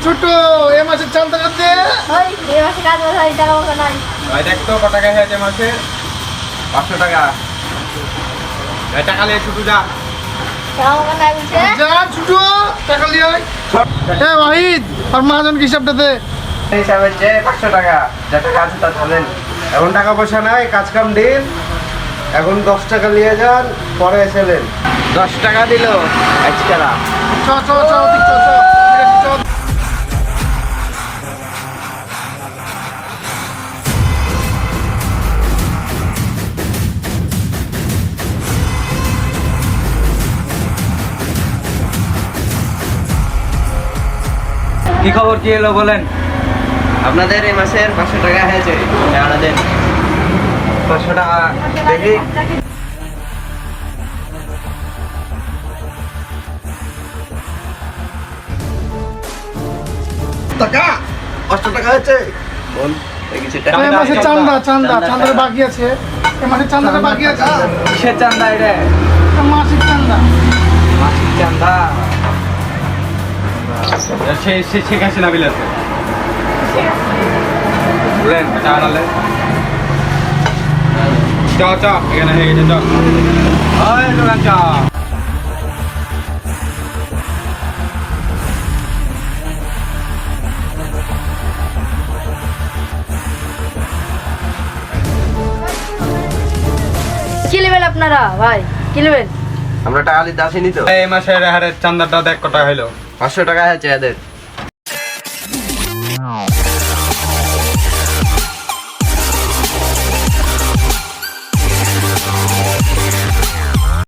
ছোট এ মাসের চান্দা দে। ওই এই মাসে কাজ হয় টাকা পয়সা নাই। ভাই দেখ তো কত টাকা হয়েছে মাসে? 500 টাকা। এই টাকা নিয়ে শুধু যা। টাকা পয়সা নাই বলছে। যা ছোট টাকা লিয়ে আয়। এ ওয়াহিদ আর মহাজন কি হিসাবটা দে। হিসাব হচ্ছে 500 টাকা। যা টাকা আছে তা ধরেন। এখন টাকা পয়সা নাই, কাজ কাম দিন। এখন 10 টাকা নিয়ে যান, পরে এসে নেন। 10 টাকা দিল আজকেরা। চ চ চ ওদিক চ চ চ। কি খবর, কি এলো বলেন? আপনাদের এই মাসের 500 টাকা হয়েছে, টাকাটা দেন। 500 টাকা দেখি। টাকা 500 টাকা হয়েছে। বল কিছু টাকা। এ মাসের চান্দা চান্দা চান্দার বাকি আছে। এ মাসের চান্দাটা বাকি আছে। কিসের চান্দা এটা? মাসিক চান্দা। মাসিক চান্দা। শেখ হাসিনা বিল আছে বলেন, চা নালে চ চ এখানে হয়ে গেছে। চ ওই দোকান চ। কি নেবেন আপনারা ভাই? কি নেবেন? আমরা টাকা দিতে আসিনি তো। এই মাসের হারের চান্দাটা দেখ কত হইলো। 500 টাকা হয়েছে এদের।